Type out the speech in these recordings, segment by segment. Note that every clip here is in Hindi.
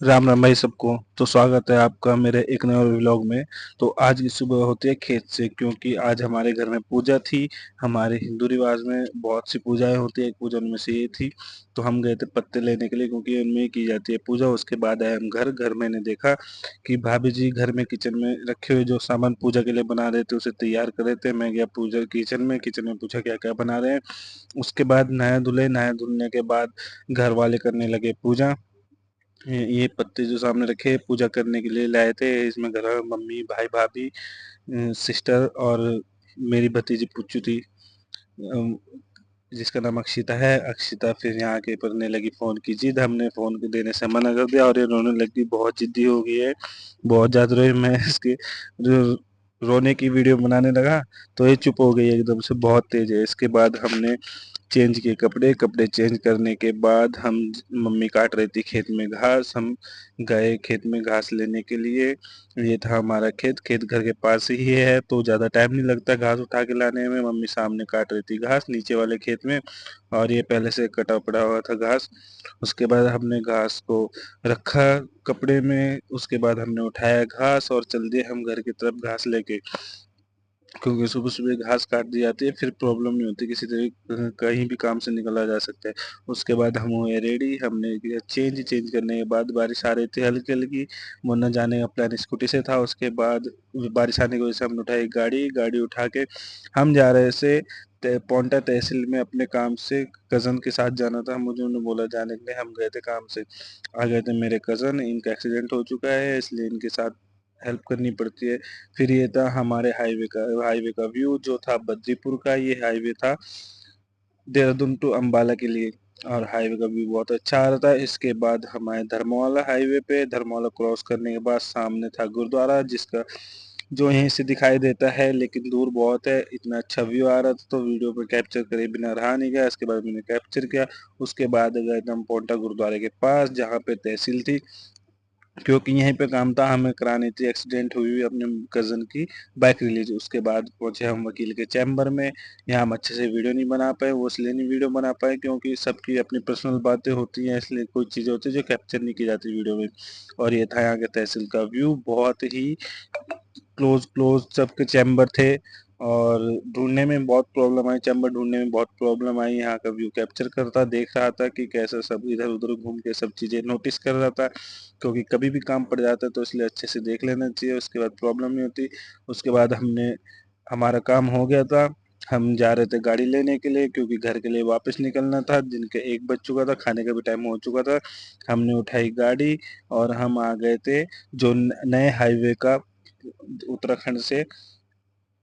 राम राम भाई सबको। तो स्वागत है आपका मेरे एक नए और व्लॉग में। तो आज की सुबह होती है खेत से, क्योंकि आज हमारे घर में पूजा थी। हमारे हिंदू रिवाज में बहुत सी पूजाएं होती है, एक पूजा उनमें से ये थी। तो हम गए थे पत्ते लेने के लिए, क्योंकि उनमें की जाती है पूजा। उसके बाद आए हम घर मैंने देखा कि भाभी जी घर में किचन में रखे हुए जो सामान पूजा के लिए बना रहे थे उसे तैयार कर रहे थे। मैं गया पूजा किचन में पूछा क्या क्या बना रहे हैं। उसके बाद नहाए धुलने के बाद घर वाले करने लगे पूजा। ये पत्ते जो सामने रखे पूजा करने के लिए लाए थे, इसमें घर में मम्मी भाई भाभी सिस्टर और मेरी भतीजी पुच्चू थी, अम, जिसका नाम अक्षिता है। अक्षिता फिर यहाँ के करने लगी फोन की जिद। हमने फोन को देने से मना कर दिया और ये रोने लगी, बहुत जिद्दी हो गई है, बहुत ज्यादा रोई। मैं इसके रोने की वीडियो बनाने लगा तो ये चुप हो गई एकदम से, बहुत तेज है। इसके बाद हमने चेंज किए कपड़े। कपड़े चेंज करने के बाद हम मम्मी काट रही थी खेत में घास। हम गए खेत में घास लेने के लिए। ये था हमारा खेत। खेत घर के पास ही है तो ज़्यादा टाइम नहीं लगता घास उठा के लाने में। मम्मी सामने काट रही थी घास नीचे वाले खेत में, और ये पहले से कटा पड़ा हुआ था घास। उसके बाद हमने घास को रखा कपड़े में। उसके बाद हमने उठाया घास और चल दिए हम घर की तरफ घास लेके, क्योंकि सुबह सुबह घास काट दी जाती है फिर प्रॉब्लम नहीं होती, किसी तरह कहीं भी काम से निकला जा सकता है। उसके बाद हम हुए रेडी। हमने किया चेंज करने के बाद बारिश आ रही थी हल्की हल्की। मुन्ना जाने का प्लान स्कूटी से था। उसके बाद बारिश आने की वजह से हमने उठाई गाड़ी। गाड़ी उठा के हम जा रहे थे पौंटा तहसील में अपने काम से। कजन के साथ जाना था, मुझे उन्होंने बोला जाने के लिए, हम गए थे काम से। आ गए थे मेरे कजन, इनका एक्सीडेंट हो चुका है इसलिए इनके साथ हेल्प करनी पड़ती है। फिर ये था हमारे हाईवे का व्यू जो था बद्रीपुर का। ये हाईवे था देहरादून टू अंबाला के लिए, और हाईवे का व्यू बहुत अच्छा आ रहा था। इसके बाद हमारे धर्मवाला हाईवे पे, धर्मवाला क्रॉस करने के बाद सामने था गुरुद्वारा, जिसका जो यहीं से दिखाई देता है लेकिन दूर बहुत है। इतना अच्छा व्यू आ रहा था तो वीडियो पे कैप्चर करे बिना रहा नहीं गया। इसके बाद मैंने कैप्चर किया। उसके बाद गए हम पोंटा गुरुद्वारे के पास जहाँ पे तहसील थी, क्योंकि यहीं पे काम था, हमें करानी थी एक्सीडेंट हुई हुई अपने कजन की बाइक रिलीज। उसके बाद पहुंचे हम वकील के चैम्बर में। यहाँ हम अच्छे से वीडियो नहीं बना पाए, वो इसलिए नहीं वीडियो बना पाए क्योंकि सबकी अपनी पर्सनल बातें होती हैं, इसलिए कोई चीज़ें होती है जो कैप्चर नहीं की जाती वीडियो में। और ये था यहाँ के तहसील का व्यू, बहुत ही क्लोज क्लोज सबके चैम्बर थे। और ढूंढने में बहुत प्रॉब्लम आई, चैम्बर ढूंढने में बहुत प्रॉब्लम आई। यहाँ का व्यू कैप्चर करता देख रहा था कि कैसे सब इधर उधर घूम के सब चीजें नोटिस कर रहा था, क्योंकि कभी भी काम पड़ जाता है तो इसलिए अच्छे से देख लेना चाहिए, उसके बाद प्रॉब्लम नहीं होती। उसके बाद हमारा काम हो गया था। हम जा रहे थे गाड़ी लेने के लिए, क्योंकि घर के लिए वापस निकलना था। दिन के 1 बज चुका था, खाने का भी टाइम हो चुका था। हमने उठाई गाड़ी और हम आ गए थे जो नए हाईवे का, उत्तराखंड से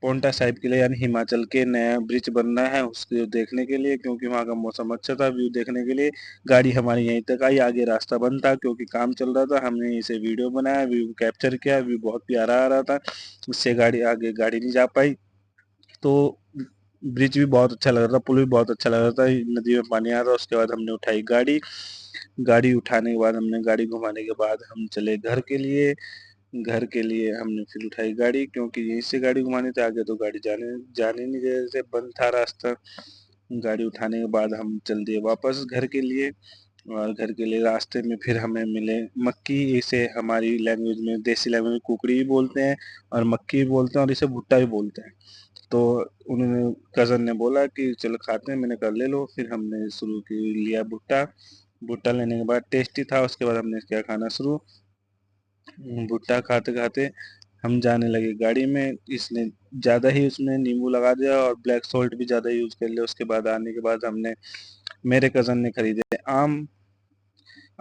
पोंटा साहिब के लिए, यानी हिमाचल के नया ब्रिज बनना है उसको देखने के लिए, क्योंकि वहाँ का मौसम अच्छा था व्यू देखने के लिए। गाड़ी हमारी यहीं तक आई, आगे रास्ता बंद था क्योंकि काम चल रहा था। हमने इसे वीडियो बनाया, व्यू कैप्चर किया, व्यू बहुत प्यारा आ रहा था। उससे गाड़ी नहीं जा पाई। तो ब्रिज भी बहुत अच्छा लग रहा था, पुल भी बहुत अच्छा लग रहा था, नदी में पानी आ रहा था। उसके बाद हमने उठाई गाड़ी। गाड़ी उठाने के बाद हमने गाड़ी घुमाने के बाद हम चले घर के लिए। घर के लिए हमने फिर उठाई गाड़ी, क्योंकि यहीं से गाड़ी घुमानी थी, आगे तो गाड़ी जाने जाने नहीं दे रहे थे, बंद था रास्ता। गाड़ी उठाने के बाद हम चल दिए वापस घर के लिए। और घर के लिए रास्ते में फिर हमें मिले मक्की। इसे हमारी लैंग्वेज में, देसी लैंग्वेज में कुकड़ी भी बोलते हैं और मक्की भी बोलते हैं और इसे भुट्टा भी बोलते हैं। तो उन्होंने कज़न ने बोला कि चलो खाते हैं, मैंने कहा ले लो। फिर हमने शुरू की लिया भुट्टा। भुट्टा लेने के बाद टेस्टी था, उसके बाद हमने क्या खाना शुरू। भुट्टा खाते खाते हम जाने लगे गाड़ी में। इसने ज़्यादा ही उसमें नींबू लगा दिया और ब्लैक सॉल्ट भी ज़्यादा यूज़ कर लिया। उसके बाद आने के बाद मेरे कज़न ने खरीदे आम।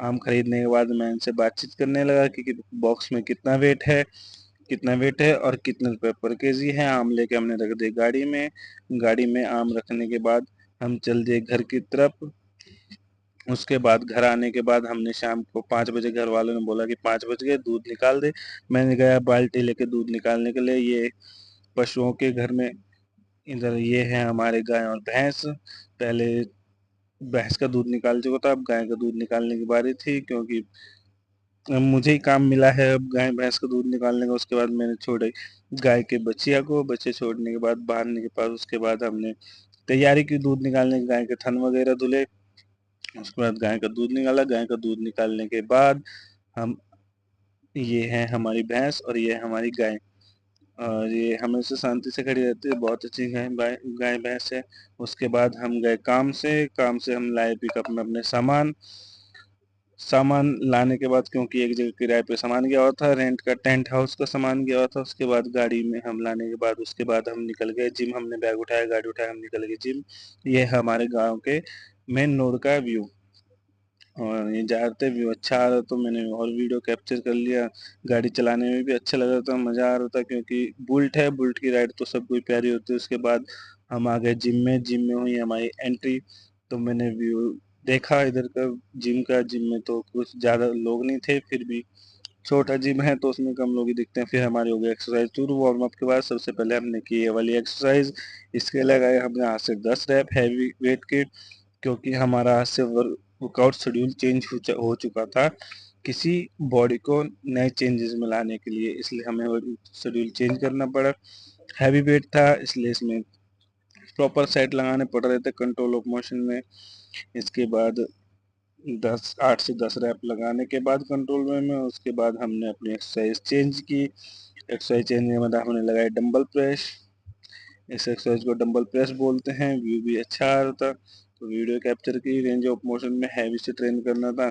आम खरीदने के बाद मैं इनसे बातचीत करने लगा कि बॉक्स में कितना वेट है और कितने रुपए पर केजी है। आम लेके हमने रख दिए गाड़ी में। गाड़ी में आम रखने के बाद हम चल दिए घर की तरफ। उसके बाद घर आने के बाद हमने शाम को 5 बजे, घर वालों ने बोला कि 5 बज गए दूध निकाल दे। मैंने गया बाल्टी लेके दूध निकालने के लिए। ये पशुओं के घर में, इधर ये है हमारे गाय और भैंस। पहले भैंस का दूध निकाल चुका था, अब गाय का दूध निकालने की बारी थी, क्योंकि अब मुझे ही काम मिला है अब गाय भैंस का दूध निकालने का। उसके बाद मैंने छोड़े गाय के बछिया को, बच्चे छोड़ने के बाद बांधने के बाद उसके बाद हमने तैयारी की दूध निकालने की। गाय के थन वगैरह धुले, उसके बाद गाय का दूध निकाला। गाय का दूध निकालने के बाद हम ये है हमारी भैंस और ये है हमारी गाय, और ये हमेशा शांति से खड़ी रहती है, बहुत अच्छी गाय भैंस है। उसके बाद हम गए काम से हम लाए पिकअप में अपने सामान। सामान लाने के बाद, क्योंकि एक जगह किराए पे सामान गया हुआ था, रेंट का टेंट हाउस का सामान गया हुआ था, उसके बाद गाड़ी में हम लाने के बाद उसके बाद हम निकल गए जिम। हमने बैग उठाया, गाड़ी उठाया, हम निकल गए जिम। ये है हमारे गांव के मेन रोड का व्यू, और ये जाते व्यू अच्छा आ रहा तो मैंने और वीडियो कैप्चर कर लिया। गाड़ी चलाने में भी अच्छा लग रहा था, मज़ा आ रहा था, क्योंकि बुल्ट है, बुल्ट की राइड तो सब कोई प्यारी होती है। उसके बाद हम आ गए जिम में हुई हमारी एंट्री। तो मैंने व्यू देखा इधर का, जिम में तो कुछ ज़्यादा लोग नहीं थे, फिर भी छोटा जिम है तो उसमें कम लोग ही दिखते हैं। फिर हमारी हो गई एक्सरसाइज शुरू। वार्म अप के बाद सबसे पहले हमने की ये वाली एक्सरसाइज। इसके लगाए हमने आज से 10 रैप हैवी वेट के, क्योंकि हमारा आज से वर्कआउट शेड्यूल चेंज हो चुका था, किसी बॉडी को नए चेंजेस में लाने के लिए, इसलिए हमें वो शेड्यूल चेंज करना पड़ा। हैवी वेट था इसलिए इसमें प्रॉपर सेट लगाने पड़ रहे थे कंट्रोल ऑफ मोशन में। इसके बाद 8 से 10 रैप लगाने के बाद कंट्रोल में उसके बाद हमने अपनी एक्सरसाइज चेंज की। एक्सरसाइज चेंज के बाद हमने लगाया डंबल प्रेस। इस एक्सरसाइज को डंबल प्रेस बोलते हैं। व्यू भी अच्छा आ रहा था तो वीडियो कैप्चर की। रेंज ऑफ मोशन में हैवी से ट्रेन करना था।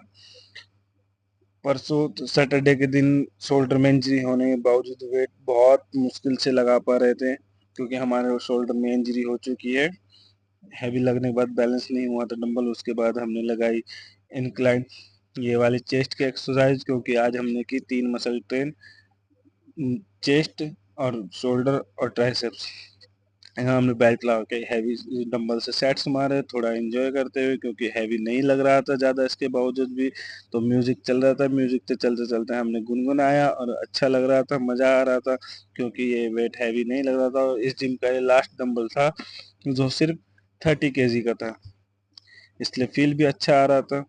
परसों तो सैटरडे के दिन शोल्डर में इंजरी होने के बावजूद वेट बहुत मुश्किल से लगा पा रहे थे, क्योंकि हमारे शोल्डर में इंजरी हो चुकी है। हैवी लगने के बाद बैलेंस नहीं हुआ था डंबल। उसके बाद हमने लगाई इंक्लाइन, ये वाली चेस्ट की एक्सरसाइज, क्योंकि आज हमने की 3 मसल ट्रेन, चेस्ट और शोल्डर और ट्राइसेप्स। यहाँ हमने बेल्ट लगा के हैवी डंबल से सेट्स मारे, थोड़ा एंजॉय करते हुए, क्योंकि हैवी नहीं लग रहा था ज़्यादा इसके बावजूद भी। तो म्यूजिक चल रहा था, म्यूजिक से चलते चलते हमने गुनगुनाया और अच्छा लग रहा था, मज़ा आ रहा था, क्योंकि ये वेट हैवी नहीं लग रहा था। और इस जिम का ये लास्ट डंबल था जो सिर्फ 30 kg का था, इसलिए फील भी अच्छा आ रहा था।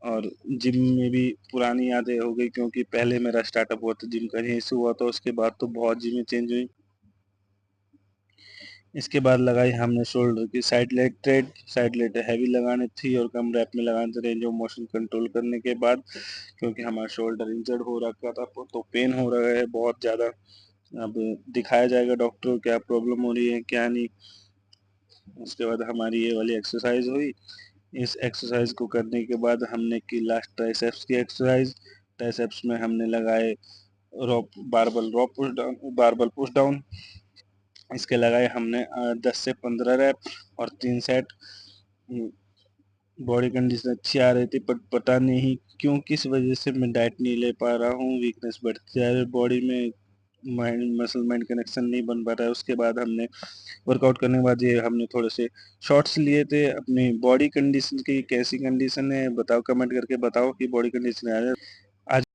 और जिम में भी पुरानी यादें हो गई, क्योंकि पहले मेरा स्टार्टअप हुआ था जिम का, यहीं से हुआ था। उसके बाद तो बहुत जिमें चेंज हुई। इसके बाद लगाई हमने शोल्डर की side leg trade. Side leg heavy लगानी थी और कम रैप में लगाने थे, रेंज ऑफ मोशन कंट्रोल करने के बाद, क्योंकि हमारा शोल्डर इंजर्ड हो रखा था तो पेन हो रहा है बहुत ज़्यादा। अब दिखाया जाएगा डॉक्टर को क्या प्रॉब्लम हो रही है क्या नहीं। उसके बाद हमारी ये वाली एक्सरसाइज हुई। इस एक्सरसाइज को करने के बाद हमने की लास्ट ट्राइसेप्स की एक्सरसाइज। ट्राइसेप्स में हमने लगाए rope push down, barbell push down. इसके लगाए हमने 10 से 15 रैप और 3 सेट। बॉडी कंडीशन अच्छी आ रही थी, बट पता नहीं क्यों किस वजह से मैं डाइट नहीं ले पा रहा हूँ, वीकनेस बढ़ती जा रही है बॉडी में, माइंड मसल माइंड कनेक्शन नहीं बन पा रहा है। उसके बाद हमने वर्कआउट करने के बाद ये हमने थोड़े से शॉर्ट्स लिए थे। अपनी बॉडी कंडीशन की कैसी कंडीशन है बताओ, कमेंट करके बताओ कि बॉडी कंडीशन आज